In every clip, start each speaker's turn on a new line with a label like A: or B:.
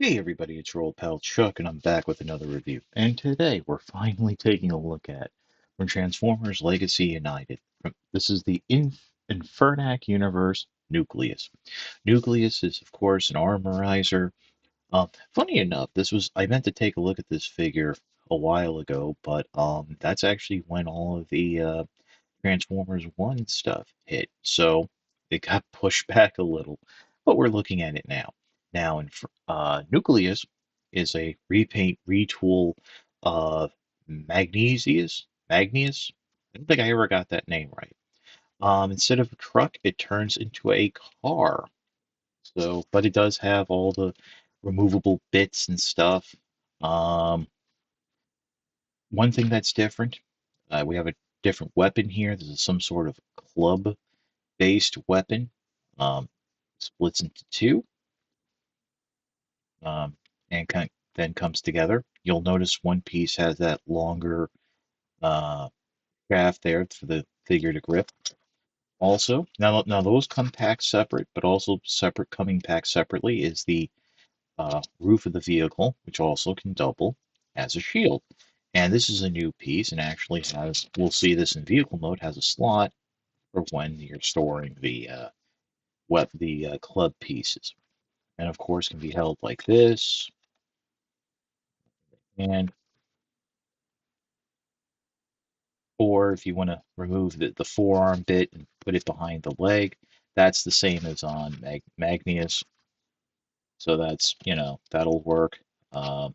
A: Hey everybody, it's your old pal Chuck, and I'm back with another review. And today we're finally taking a look at from Transformers Legacy United. This is the Infernac universe Nucleus. Nucleus is, of course, an armorizer. Funny enough, I meant to take a look at this figure a while ago, but that's actually when all of the Transformers 1 stuff hit. So it got pushed back a little, but we're looking at it now. Now, Nucleus is a repaint retool of Magnius. I don't think I ever got that name right. Instead of a truck, it turns into a car. So, but it does have all the removable bits and stuff. Um, One thing that's different, we have a different weapon here. This is some sort of club based weapon. Um, Splits into two um, and then comes together. You'll notice one piece has that longer uh, shaft there for the figure to grip. Also, now those come packed separate, but also separate coming packed separately is the roof of the vehicle, which also can double as a shield. And this is a new piece, and actually we'll see this in vehicle mode, has a slot for when you're storing the club pieces. And of course can be held like this, and or if you want to remove the forearm bit and put it behind the leg, that's the same as on Magnius. So that'll work. Um,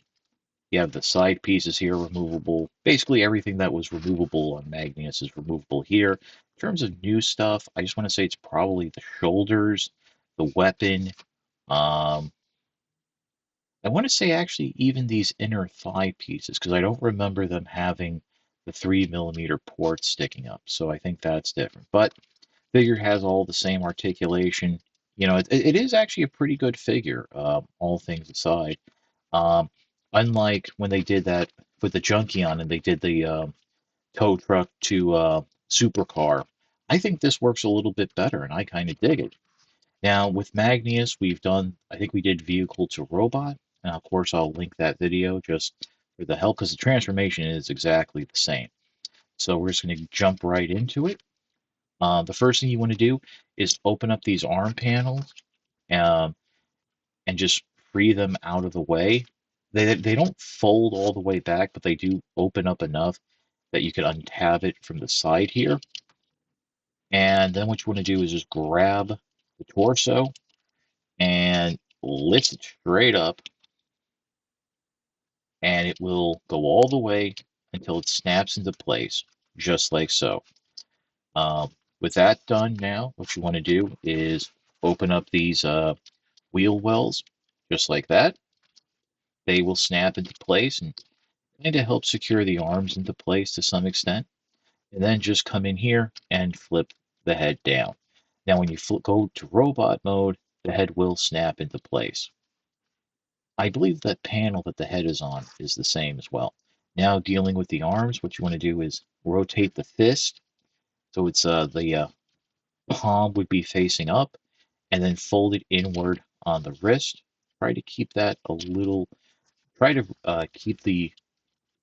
A: you have the side pieces here removable. Basically everything that was removable on Magnius is removable here. In terms of new stuff, I just want to say it's probably the shoulders, the weapon. Um, I want to say actually even these inner thigh pieces, because I don't remember them having the 3 millimeter ports sticking up. So I think that's different. But figure has all the same articulation. It is actually a pretty good figure, all things aside. Um, Unlike when they did that with the Junkion and they did the tow truck to supercar, I think this works a little bit better, and I kind of dig it. Now, with Magnius, I think we did vehicle to robot. And of course, I'll link that video just for the help because the transformation is exactly the same. So we're just going to jump right into it. The first thing you want to do is open up these arm panels um, and just free them out of the way. They don't fold all the way back, but they do open up enough that you can untab it from the side here. And then what you want to do is just grab the torso and lift it straight up, and it will go all the way until it snaps into place, just like so. Um, with that done now, what you want to do is open up these wheel wells, just like that. They will snap into place and kind of help secure the arms into place to some extent. And then just come in here and flip the head down. Now, when you go to robot mode, the head will snap into place. I believe that panel that the head is on is the same as well. Now, dealing with the arms, what you want to do is rotate the fist. So it's the palm would be facing up, and then fold it inward on the wrist. Try to keep that a little, try to keep the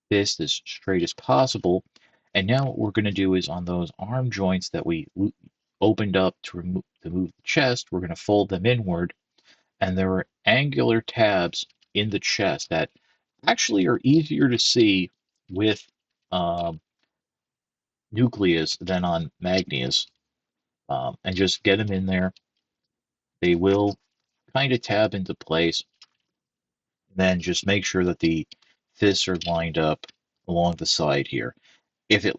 A: fist as straight as possible. And now what we're going to do is on those arm joints that we opened up to move the chest, we're going to fold them inward. And there are angular tabs in the chest that actually are easier to see with um, Nucleus than on Magnius. And just get them in there. They will kind of tab into place. Then just make sure that the fists are lined up along the side here. If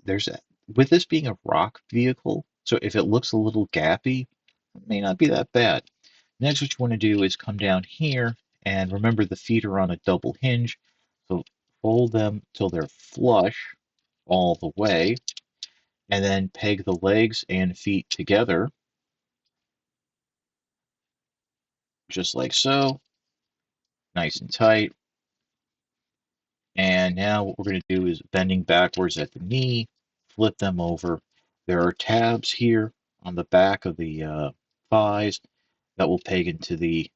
A: there's a, With this being a rock vehicle, so if it looks a little gappy, it may not be that bad. Next, what you want to do is come down here and remember the feet are on a double hinge. So fold them till they're flush all the way, and then peg the legs and feet together, just like so, nice and tight. And now what we're going to do is bending backwards at the knee, flip them over. There are tabs here on the back of the thighs that will peg into the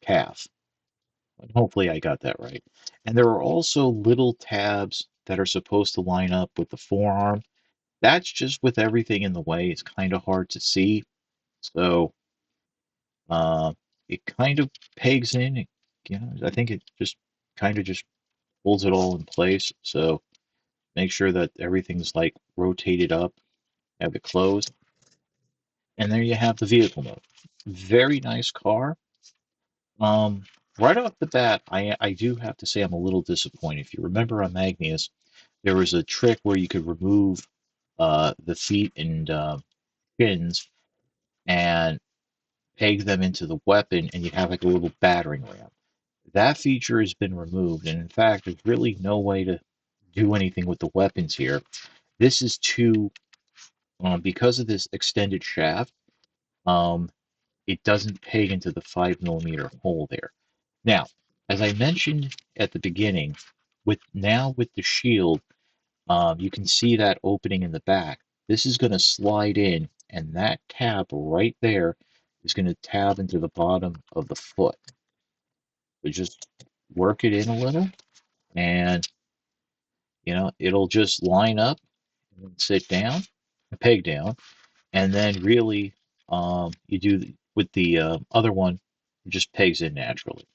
A: calf. And hopefully I got that right. And there are also little tabs that are supposed to line up with the forearm. That's just with everything in the way. It's kind of hard to see. So uh, it kind of pegs in. I think it just kind of just holds it all in place. So make sure that everything's like rotated up, have it closed, and there you have the vehicle mode. Very nice car. Um, right off the bat, I do have to say I'm a little disappointed. If you remember on Magnus, there was a trick where you could remove the feet and fins and peg them into the weapon, and you have like a little battering ram. That feature has been removed, and in fact, there's really no way to do anything with the weapons here. This is too, because of this extended shaft, um, it doesn't peg into the 5 millimeter hole there. Now, as I mentioned at the beginning, with the shield, you can see that opening in the back. This is going to slide in, and that tab right there is going to tab into the bottom of the foot. So just work it in a little, and it'll just line up and sit down, peg down, and then really you do with the other one, it just pegs in naturally.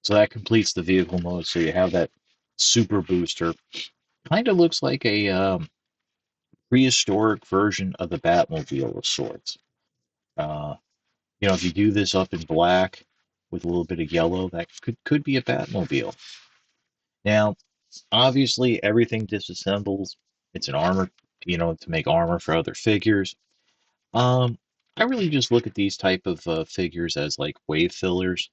A: So that completes the vehicle mode. So you have that super booster. Kind of looks like a prehistoric version of the Batmobile of sorts. Uh, if you do this up in black with a little bit of yellow, that could be a Batmobile. Now, obviously, everything disassembles. It's an armor, to make armor for other figures. Um, I really just look at these type of figures as like wave fillers,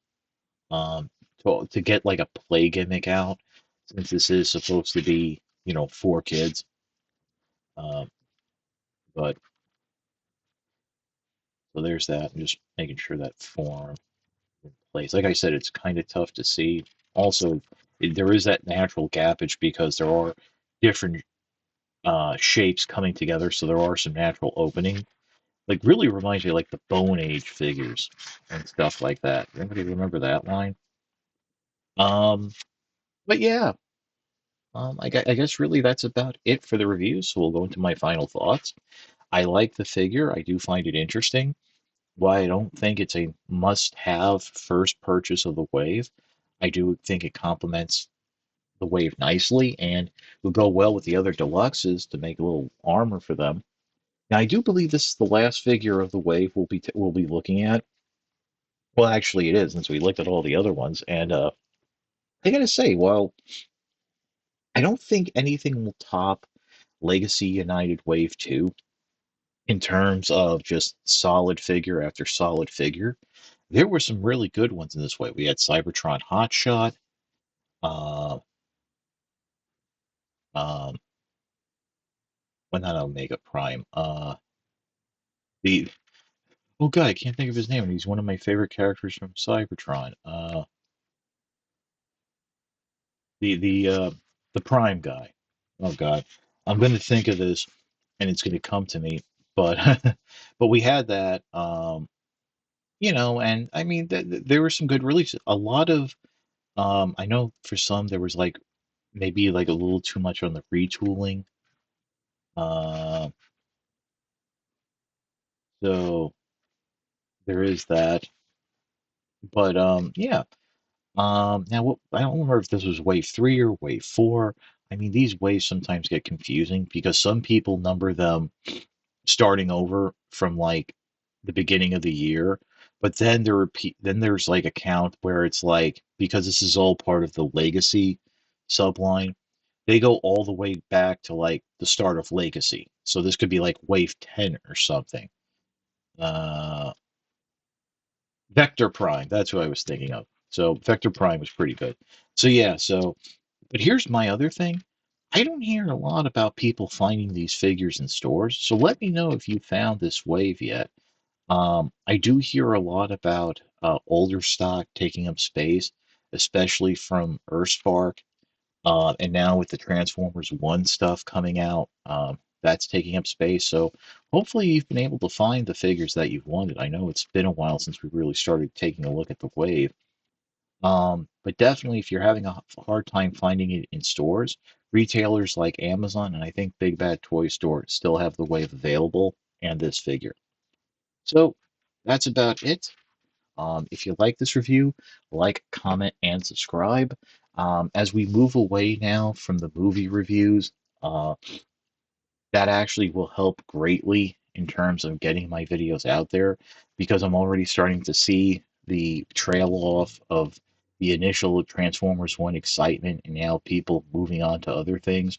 A: um, to get like a play gimmick out, since this is supposed to be, for kids. Um, but so there's that. I'm just making sure that form in place. Like I said, it's kind of tough to see. Also, there is that natural gappage because there are different shapes coming together, so there are some natural opening. Like really reminds me of like the Bone Age figures and stuff like that. Anybody remember that line? Um, but yeah, I guess really that's about it for the review. So we'll go into my final thoughts. I like the figure. I do find it interesting. While I don't think it's a must-have first purchase of the Wave, I do think it complements the Wave nicely and will go well with the other deluxes to make a little armor for them. Now, I do believe this is the last figure of the Wave we'll be looking at. Well, actually, it is, since we looked at all the other ones. And I gotta say, while I don't think anything will top Legacy United Wave 2 in terms of just solid figure after solid figure, there were some really good ones in this way. We had Cybertron Hotshot, uh, um, well, not Omega Prime. The oh god, I can't think of his name, and he's one of my favorite characters from Cybertron. The Prime guy. Oh god, I'm going to think of this, and it's going to come to me. But but we had that, and I mean, there were some good releases. A lot of I know for some there was like maybe like a little too much on the retooling. Uh, so there is that. But yeah. Now I don't remember if this was wave three or wave four. I mean, these waves sometimes get confusing because some people number them starting over from like the beginning of the year, but then there's like a count where it's like because this is all part of the legacy subline, they go all the way back to like the start of legacy. So this could be like wave 10 or something. Uh Vector Prime, that's who I was thinking of. So Vector Prime was pretty good. So yeah, but here's my other thing. I don't hear a lot about people finding these figures in stores. So let me know if you found this wave yet. I do hear a lot about older stock taking up space, especially from Earthspark. And now with the Transformers 1 stuff coming out, that's taking up space. So hopefully you've been able to find the figures that you've wanted. I know it's been a while since we really started taking a look at the wave. But definitely, if you're having a hard time finding it in stores, retailers like Amazon and I think Big Bad Toy Store still have the Wave available and this figure. So that's about it. If you like this review, like, comment, and subscribe. As we move away now from the movie reviews, uh, that actually will help greatly in terms of getting my videos out there because I'm already starting to see the trail off of the initial Transformers 1 excitement and now people moving on to other things.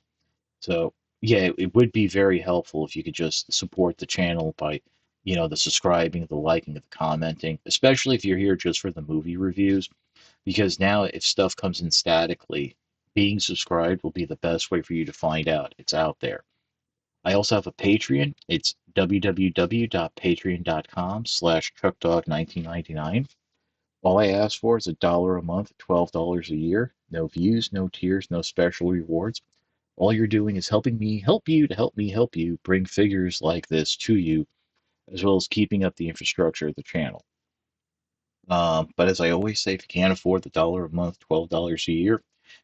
A: So, yeah, it would be very helpful if you could just support the channel by, the subscribing, the liking, the commenting, especially if you're here just for the movie reviews, because now if stuff comes in statically, being subscribed will be the best way for you to find out it's out there. I also have a Patreon. It's www.patreon.com/chuckdog1999. All I ask for is $1 a month, $12 a year. No views, no tiers, no special rewards. All you're doing is helping me help you to help me help you bring figures like this to you, as well as keeping up the infrastructure of the channel. But as I always say, if you can't afford the dollar a month, $12 a year,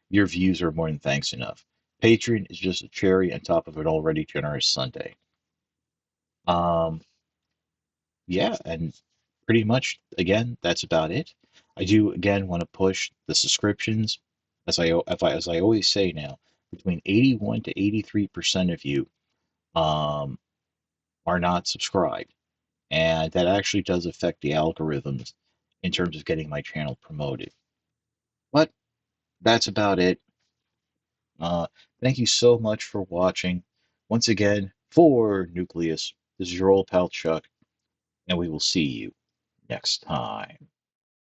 A: your views are more than thanks enough. Patreon is just a cherry on top of an already generous sundae. Um, yeah, and pretty much again, that's about it. I do again want to push the subscriptions, as I always say now, between 81 to 83% of you um, are not subscribed, and that actually does affect the algorithms in terms of getting my channel promoted. But that's about it. Uh, Thank you so much for watching. Once again, for Nucleus, this is your old pal Chuck, and we will see you next time.